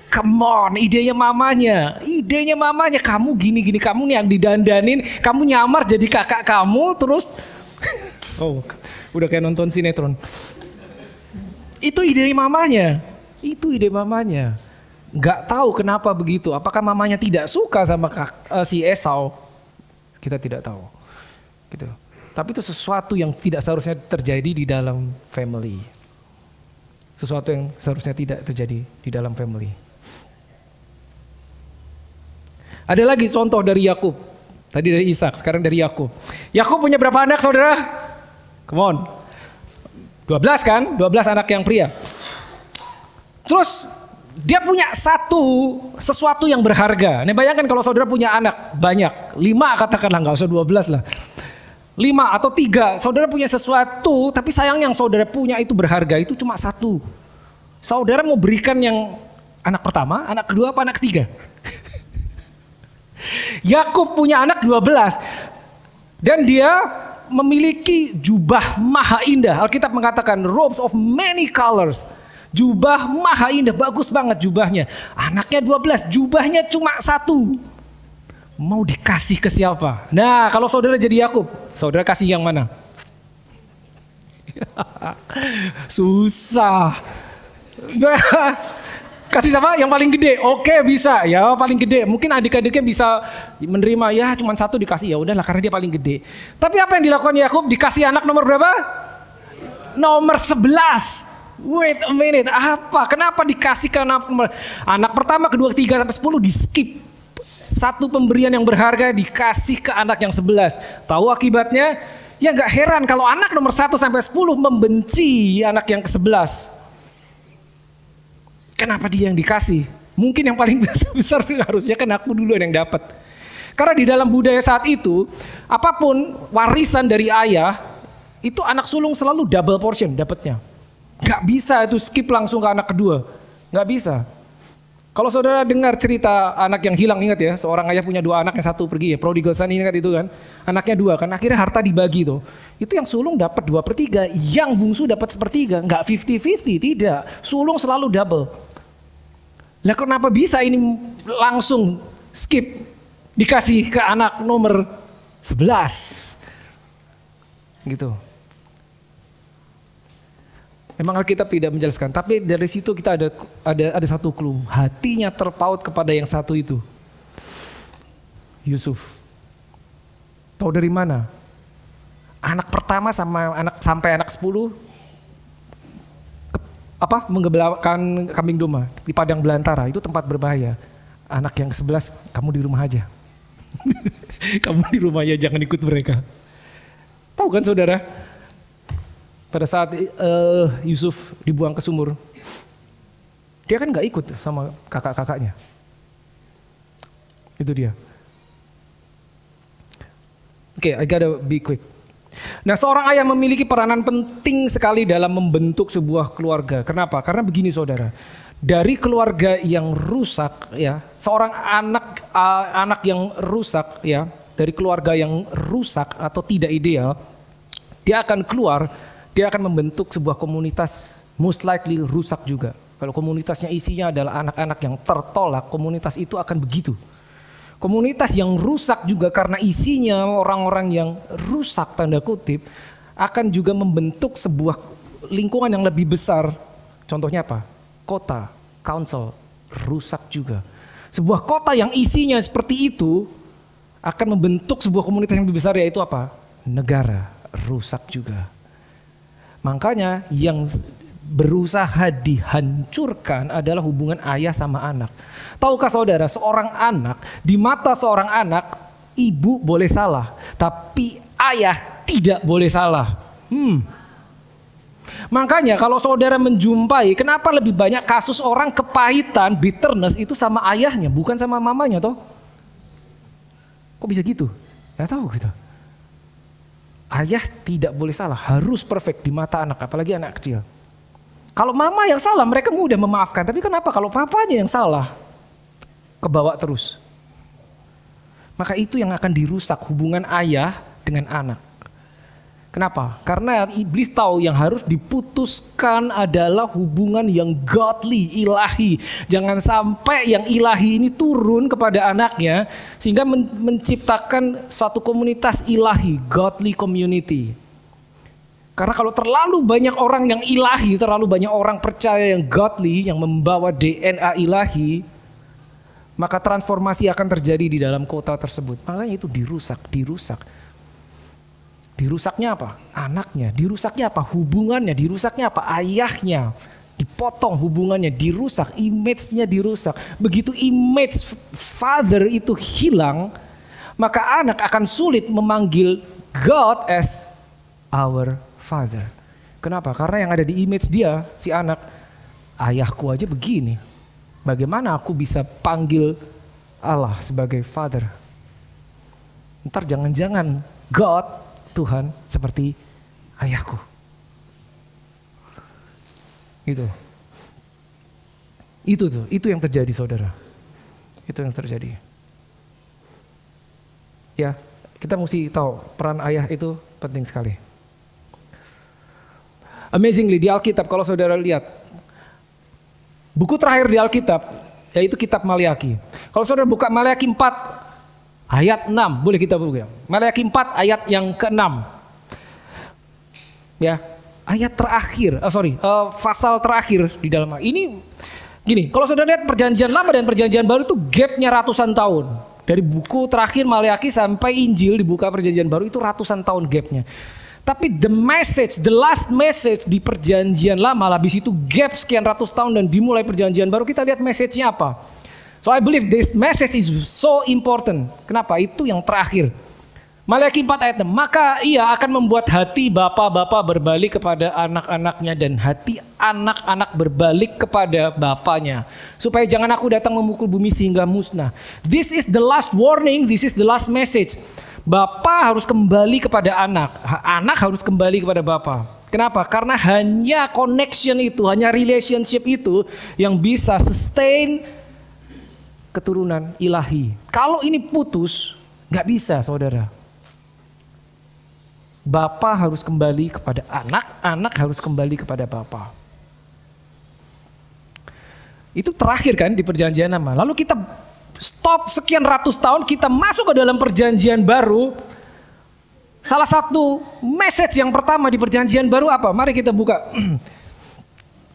Come on, idenya mamanya. Idenya mamanya, kamu gini-gini, kamu nih yang didandanin, kamu nyamar jadi kakak kamu, terus oh, udah kayak nonton sinetron. Itu ide mamanya. Itu ide mamanya. Gak tahu kenapa begitu. Apakah mamanya tidak suka sama si Esau? Kita tidak tahu. Gitu. Tapi itu sesuatu yang tidak seharusnya terjadi di dalam family. Sesuatu yang seharusnya tidak terjadi di dalam family. Ada lagi contoh dari Yakub. Tadi dari Ishak, sekarang dari Yakub. Yakub punya berapa anak, saudara? Come on. 12 kan? 12 anak yang pria. Terus dia punya sesuatu yang berharga. Nah, bayangkan kalau saudara punya anak banyak, 5 katakanlah, nggak usah 12 lah. 5 atau 3, saudara punya sesuatu, tapi sayang yang saudara punya itu berharga, itu cuma 1. Saudara mau berikan yang anak pertama, anak kedua, apa anak ketiga? Yakub punya anak 12 dan dia memiliki jubah maha indah. Alkitab mengatakan robes of many colors. Jubah maha indah, bagus banget jubahnya. Anaknya 12, jubahnya cuma 1. Mau dikasih ke siapa? Nah, kalau saudara jadi Yakub, saudara kasih yang mana? Susah. Kasih siapa? Yang paling gede. Oke, bisa. Ya, paling gede. Mungkin adik-adiknya bisa menerima, ya cuma 1 dikasih, ya udahlah karena dia paling gede. Tapi apa yang dilakukan Yakub? Dikasih anak nomor berapa? Nomor 11. Wait a minute, apa? Kenapa dikasih ke anak pertama, kedua, ketiga sampai 10 di skip? 1 pemberian yang berharga dikasih ke anak yang 11. Tahu akibatnya? Ya nggak heran kalau anak nomor 1 sampai 10 membenci anak yang ke-11. Kenapa dia yang dikasih? Mungkin yang paling besar harusnya kan aku duluan yang dapat. Karena di dalam budaya saat itu, apapun warisan dari ayah, itu anak sulung selalu double portion dapatnya. Gak bisa itu skip langsung ke anak kedua. Gak bisa. Kalau saudara dengar cerita anak yang hilang, ingat ya, seorang ayah punya 2 anak, yang 1 pergi ya, prodigal son, ingat itu kan. Anaknya 2 kan, akhirnya harta dibagi tuh. Itu yang sulung dapat 2/3, yang bungsu dapat 1/3. Gak 50-50, tidak. Sulung selalu double. Lah kenapa bisa ini langsung skip dikasih ke anak nomor 11? Gitu. Memang Alkitab tidak menjelaskan, tapi dari situ kita ada satu clue. Hatinya terpaut kepada yang 1 itu. Yusuf. Tahu dari mana? Anak pertama sampai anak 10 menggebalakan kambing domba di padang belantara, itu tempat berbahaya. Anak yang 11, kamu di rumah aja. Kamu di rumah aja, jangan ikut mereka. Tahu kan saudara? Pada saat Yusuf dibuang ke sumur, dia kan gak ikut sama kakak-kakaknya. Itu dia. Oke, I gotta be quick. Nah, seorang ayah memiliki peranan penting sekali dalam membentuk sebuah keluarga. Kenapa? Karena begini saudara, dari keluarga yang rusak, ya, seorang anak yang rusak, ya, dari keluarga yang rusak atau tidak ideal, dia akan keluar, dia akan membentuk sebuah komunitas most likely rusak juga. Kalau komunitasnya isinya adalah anak-anak yang tertolak, komunitas itu akan begitu. Komunitas yang rusak juga karena isinya orang-orang yang rusak tanda kutip akan juga membentuk sebuah lingkungan yang lebih besar. Contohnya apa? Kota, council, rusak juga. Sebuah kota yang isinya seperti itu akan membentuk sebuah komunitas yang lebih besar, yaitu apa? Negara, rusak juga. Makanya yang berusaha dihancurkan adalah hubungan ayah sama anak. Tahukah saudara, seorang anak, di mata seorang anak, ibu boleh salah, tapi ayah tidak boleh salah. Makanya kalau saudara menjumpai, kenapa lebih banyak kasus orang kepahitan, bitterness itu sama ayahnya, bukan sama mamanya toh? Kok bisa gitu? Gak tahu gitu. Ayah tidak boleh salah, harus perfect di mata anak, apalagi anak kecil. Kalau mama yang salah, mereka mudah memaafkan. Tapi kenapa kalau papanya yang salah, kebawa terus? Maka itu yang akan dirusak hubungan ayah dengan anak. Kenapa? Karena iblis tahu yang harus diputuskan adalah hubungan yang godly, ilahi. Jangan sampai yang ilahi ini turun kepada anaknya sehingga menciptakan suatu komunitas ilahi, godly community. Karena kalau terlalu banyak orang yang ilahi, terlalu banyak orang percaya yang godly, yang membawa DNA ilahi, maka transformasi akan terjadi di dalam kota tersebut. Makanya itu dirusak. Dirusaknya apa? Anaknya. Dirusaknya apa? Hubungannya. Dirusaknya apa? Ayahnya. Dipotong hubungannya, dirusak. Image-nya dirusak. Begitu image father itu hilang, maka anak akan sulit memanggil God as our father. Kenapa? Karena yang ada di image dia, si anak, ayahku aja begini. Bagaimana aku bisa panggil Allah sebagai father? Ntar jangan-jangan God, Tuhan seperti ayahku. Itu yang terjadi, saudara. Itu yang terjadi. Ya, kita mesti tahu peran ayah itu penting sekali. Amazingly di Alkitab, kalau saudara lihat buku terakhir di Alkitab, yaitu kitab Maleakhi. Kalau saudara buka Maleakhi 4 ayat 6, boleh kita buka. Maleakhi 4 ayat yang ke-6. Ya, ayat terakhir, pasal terakhir di dalam ini. Gini, kalau saudara lihat perjanjian lama dan perjanjian baru itu gapnya ratusan tahun. Dari buku terakhir Maleakhi sampai Injil dibuka perjanjian baru itu ratusan tahun gapnya. Tapi the last message di perjanjian lama, habis itu gap sekian ratus tahun dan dimulai perjanjian baru, kita lihat message-nya apa. So I believe this message is so important. Kenapa? Itu yang terakhir. Maleakhi 4 ayat 6. Maka ia akan membuat hati bapak-bapak berbalik kepada anak-anaknya dan hati anak-anak berbalik kepada bapaknya. Supaya jangan aku datang memukul bumi sehingga musnah. This is the last warning, this is the last message. Bapak harus kembali kepada anak. Anak harus kembali kepada bapak. Kenapa? Karena hanya connection itu, hanya relationship itu yang bisa sustain keturunan ilahi. Kalau ini putus, nggak bisa, saudara. Bapa harus kembali kepada anak, anak harus kembali kepada bapa. Itu terakhir kan di perjanjian lama. Lalu kita stop sekian ratus tahun, kita masuk ke dalam perjanjian baru. Salah satu message yang pertama di perjanjian baru apa? Mari kita buka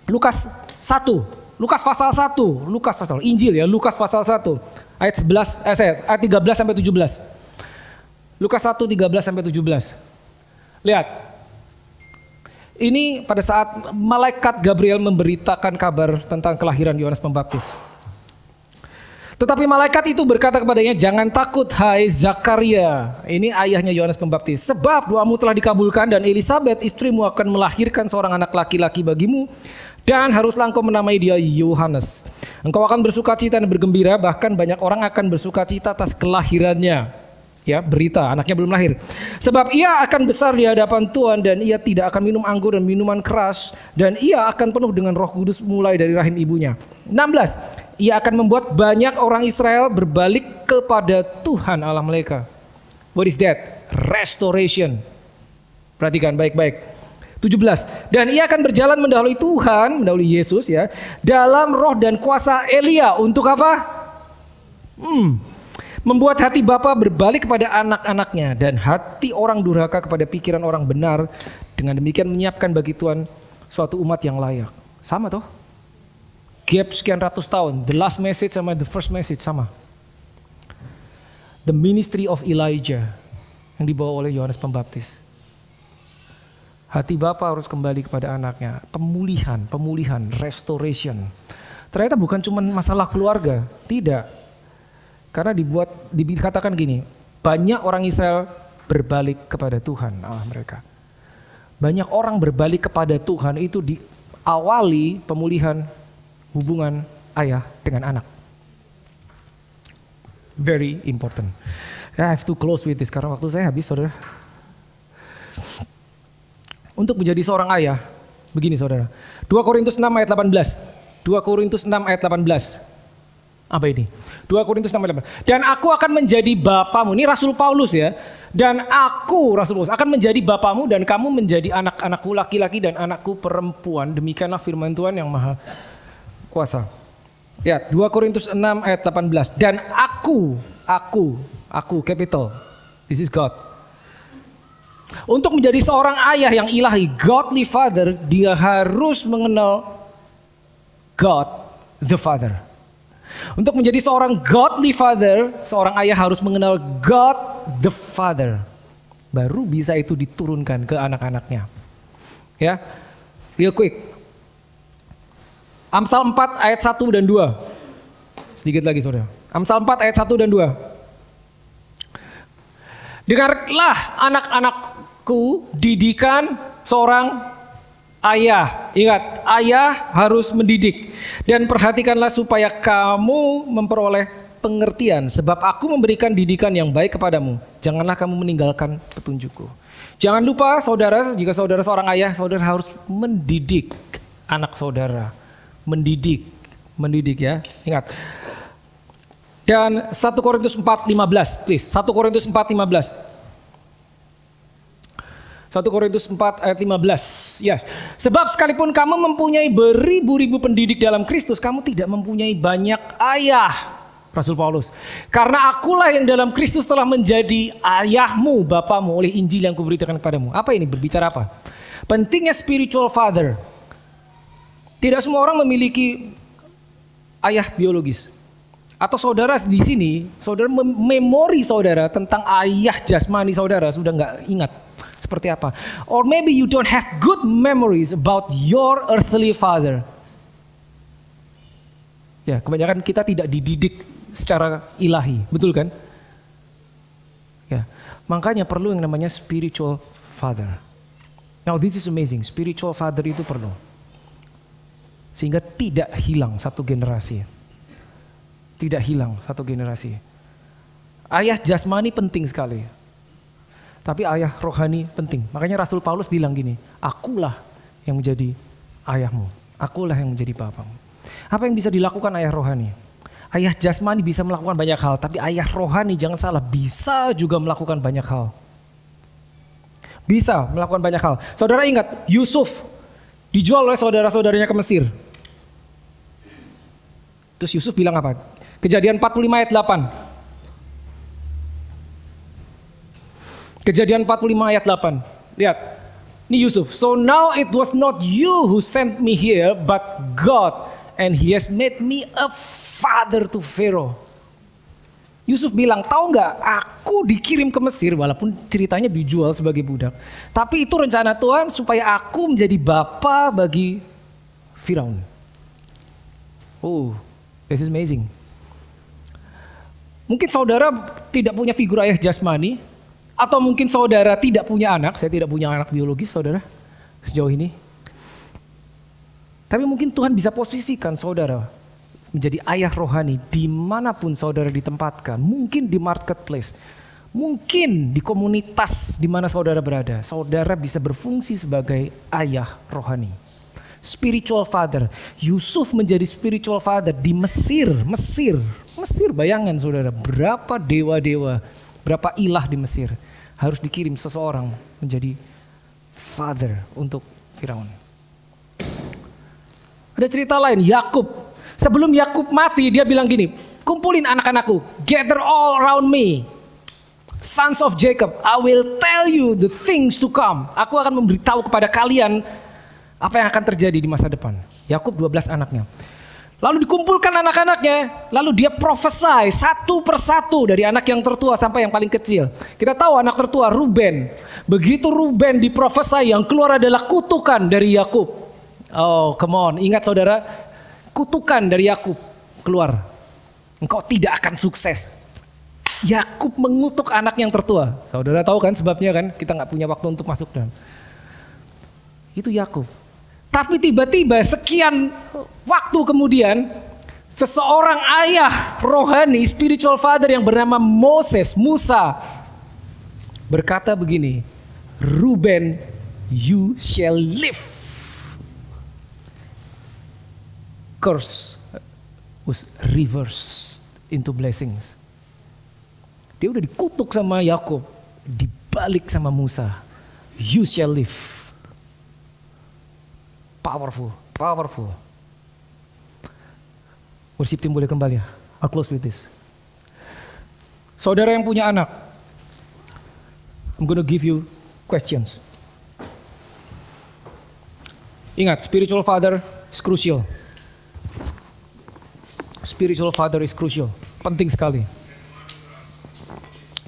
Lukas 1. Lukas pasal 1, Lukas pasal Injil ya, Lukas pasal 1 ayat 13 sampai 17. Lukas 1 13 sampai 17. Lihat. Ini pada saat malaikat Gabriel memberitakan kabar tentang kelahiran Yohanes Pembaptis. Tetapi malaikat itu berkata kepadanya, "Jangan takut hai Zakaria." Ini ayahnya Yohanes Pembaptis. "Sebab doamu telah dikabulkan dan Elisabet istrimu akan melahirkan seorang anak laki-laki bagimu. Dan haruslah engkau menamai dia Yohanes. Engkau akan bersukacita dan bergembira, bahkan banyak orang akan bersukacita atas kelahirannya." Ya, berita anaknya belum lahir. "Sebab ia akan besar di hadapan Tuhan dan ia tidak akan minum anggur dan minuman keras, dan ia akan penuh dengan Roh Kudus mulai dari rahim ibunya." 16. "Ia akan membuat banyak orang Israel berbalik kepada Tuhan Allah mereka." What is that? Restoration. Perhatikan baik-baik. 17. "Dan ia akan berjalan mendahului Tuhan," mendahului Yesus ya, "dalam roh dan kuasa Elia." Untuk apa? Membuat hati bapa berbalik kepada anak-anaknya dan hati orang durhaka kepada pikiran orang benar. Dengan demikian menyiapkan bagi Tuhan suatu umat yang layak. Sama toh? Gap sekian ratus tahun. The last message sama the first message sama. The ministry of Elijah yang dibawa oleh Yohanes Pembaptis. Hati bapa harus kembali kepada anaknya. Pemulihan, restoration. Ternyata bukan cuma masalah keluarga, tidak. Karena dikatakan gini, banyak orang Israel berbalik kepada Tuhan Allah mereka. Banyak orang berbalik kepada Tuhan itu diawali pemulihan hubungan ayah dengan anak. Very important. I have to close with this karena waktu saya habis, saudara. Untuk menjadi seorang ayah, begini saudara. 2 Korintus 6 ayat 18. 2 Korintus 6 ayat 18. Apa ini? 2 Korintus 6 ayat 18. Dan aku akan menjadi bapamu. Ini Rasul Paulus ya. Dan aku, Rasul Paulus, akan menjadi bapamu dan kamu menjadi anak-anakku laki-laki dan anakku perempuan. Demikianlah firman Tuhan yang maha kuasa. Ya, 2 Korintus 6 ayat 18. Dan aku, capital. This is God. Untuk menjadi seorang ayah yang ilahi, godly father, dia harus mengenal God the Father. Untuk menjadi seorang godly father, seorang ayah harus mengenal God the Father. Baru bisa itu diturunkan ke anak-anaknya. Ya, real quick. Amsal 4 ayat 1 dan 2. Sedikit lagi saudara. Amsal 4 ayat 1 dan 2. Dengarlah anak-anakku didikan seorang ayah. Ingat, ayah harus mendidik. Dan perhatikanlah supaya kamu memperoleh pengertian. Sebab aku memberikan didikan yang baik kepadamu. Janganlah kamu meninggalkan petunjukku. Jangan lupa saudara, jika saudara seorang ayah, saudara harus mendidik anak saudara. Mendidik ya. Ingat. Dan 1 Korintus 4:15, please. 1 Korintus 4:15. 1 Korintus 4 ayat 15. Yes. Sebab sekalipun kamu mempunyai beribu-ribu pendidik dalam Kristus, kamu tidak mempunyai banyak ayah. Rasul Paulus. Karena akulah yang dalam Kristus telah menjadi ayahmu, bapamu oleh Injil yang kuberitakan kepadamu. Apa ini? Berbicara apa? Pentingnya spiritual father. Tidak semua orang memiliki ayah biologis. Atau saudara di sini, saudara memori saudara tentang ayah jasmani saudara sudah nggak ingat seperti apa. Or maybe you don't have good memories about your earthly father. Ya, kebanyakan kita tidak dididik secara ilahi, betul kan? Ya, makanya perlu yang namanya spiritual father. Now this is amazing, spiritual father itu perlu. Sehingga tidak hilang satu generasi. Tidak hilang satu generasi. Ayah jasmani penting sekali. Tapi ayah rohani penting. Makanya Rasul Paulus bilang gini, akulah yang menjadi ayahmu. Akulah yang menjadi bapamu. Apa yang bisa dilakukan ayah rohani? Ayah jasmani bisa melakukan banyak hal. Tapi ayah rohani jangan salah, bisa juga melakukan banyak hal. Bisa melakukan banyak hal. Saudara ingat, Yusuf dijual oleh saudara-saudaranya ke Mesir. Terus Yusuf bilang apa? Kejadian 45 ayat 8. Kejadian 45 ayat 8. Lihat. Ini Yusuf. So now it was not you who sent me here, but God. And he has made me a father to Pharaoh. Yusuf bilang, tahu nggak? Aku dikirim ke Mesir, walaupun ceritanya dijual sebagai budak. Tapi itu rencana Tuhan supaya aku menjadi bapa bagi Firaun. Oh, this is amazing. Mungkin saudara tidak punya figur ayah jasmani, atau mungkin saudara tidak punya anak. Saya tidak punya anak biologis, saudara, sejauh ini. Tapi mungkin Tuhan bisa posisikan saudara menjadi ayah rohani dimanapun saudara ditempatkan. Mungkin di marketplace, mungkin di komunitas di mana saudara berada. Saudara bisa berfungsi sebagai ayah rohani. Spiritual father. Yusuf menjadi spiritual father di Mesir. Mesir, bayangkan saudara, berapa dewa-dewa, berapa ilah di Mesir. Harus dikirim seseorang menjadi father untuk Firaun. Ada cerita lain, Yakub. Sebelum Yakub mati, dia bilang gini, kumpulin anak-anakku, gather all around me, sons of Jacob, I will tell you the things to come. Aku akan memberitahu kepada kalian apa yang akan terjadi di masa depan. Yakub 12 anaknya. Lalu dikumpulkan anak-anaknya, lalu dia prophesy satu persatu dari anak yang tertua sampai yang paling kecil. Kita tahu anak tertua Ruben. Begitu Ruben diprophesy, yang keluar adalah kutukan dari Yakub. Oh, come on, ingat saudara, kutukan dari Yakub keluar. Engkau tidak akan sukses. Yakub mengutuk anak yang tertua. Saudara tahu kan sebabnya kan? Kita nggak punya waktu untuk masuk dalam. Itu Yakub. Tapi tiba-tiba sekian waktu kemudian, seseorang ayah rohani, spiritual father yang bernama Musa, berkata begini, Reuben, you shall live. Curse was reversed into blessings. Dia udah dikutuk sama Yakub, dibalik sama Musa. You shall live. Powerful. Worship team boleh kembali ya. I'll close with this. Saudara yang punya anak, I'm gonna give you questions. Ingat, spiritual father is crucial. Spiritual father is crucial. Penting sekali.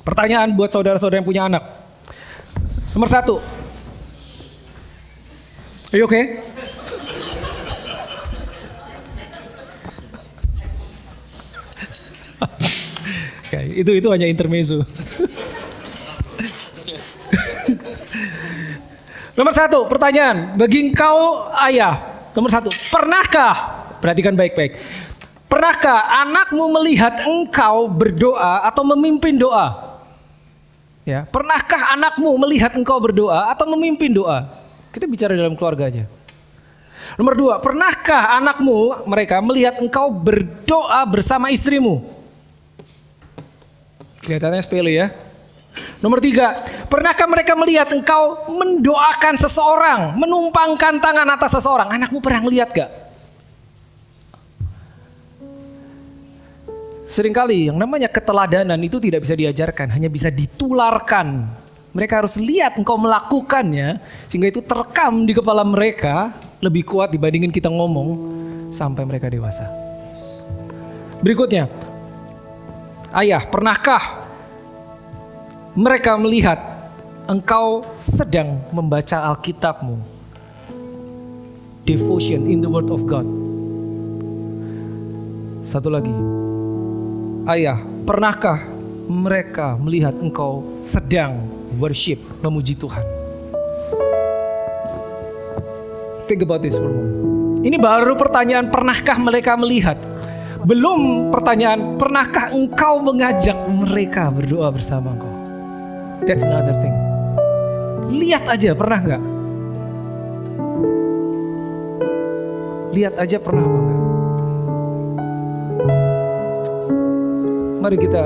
Pertanyaan buat saudara-saudara yang punya anak. Nomor 1. Are you okay? Okay, itu hanya intermezzo. Nomor 1, pertanyaan bagi engkau ayah. Nomor 1, pernahkah, perhatikan baik-baik, pernahkah anakmu melihat engkau berdoa atau memimpin doa? Ya, pernahkah anakmu melihat engkau berdoa atau memimpin doa? Kita bicara dalam keluarga aja. Nomor 2, pernahkah anakmu mereka melihat engkau berdoa bersama istrimu? Kelihatannya sepele ya. Nomor 3, pernahkah mereka melihat engkau mendoakan seseorang, menumpangkan tangan atas seseorang? Anakmu pernah lihat gak? Seringkali yang namanya keteladanan itu tidak bisa diajarkan, hanya bisa ditularkan. Mereka harus lihat engkau melakukannya, sehingga itu terekam di kepala mereka lebih kuat dibandingin kita ngomong sampai mereka dewasa. Berikutnya, ayah, pernahkah mereka melihat engkau sedang membaca Alkitabmu? Devotion in the Word of God. Satu lagi, ayah, pernahkah mereka melihat engkau sedang worship, memuji Tuhan? Think about this for a moment. Ini baru pertanyaan pernahkah mereka melihat. Belum pertanyaan pernahkah engkau mengajak mereka berdoa bersama engkau. That's another thing. Lihat aja, pernah nggak? Lihat aja pernah apa enggak? Mari kita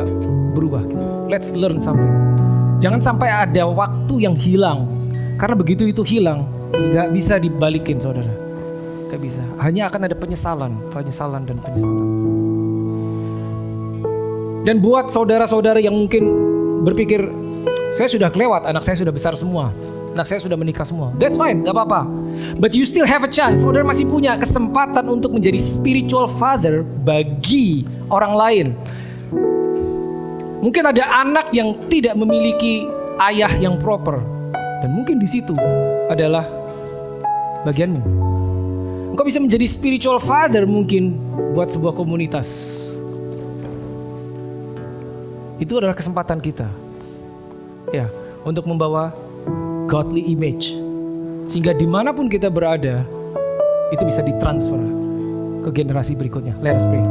berubah. Let's learn something. Jangan sampai ada waktu yang hilang. Karena begitu itu hilang, nggak bisa dibalikin, saudara. Nggak bisa. Hanya akan ada penyesalan dan penyesalan. Dan buat saudara-saudara yang mungkin berpikir, saya sudah kelewat, anak saya sudah besar semua, anak saya sudah menikah semua. That's fine, gak apa-apa. But you still have a chance. Saudara masih punya kesempatan untuk menjadi spiritual father bagi orang lain. Mungkin ada anak yang tidak memiliki ayah yang proper. Dan mungkin di situ adalah bagianmu. Engkau bisa menjadi spiritual father mungkin buat sebuah komunitas. Itu adalah kesempatan kita, ya, untuk membawa godly image, sehingga dimanapun kita berada, itu bisa ditransfer ke generasi berikutnya. Let us pray.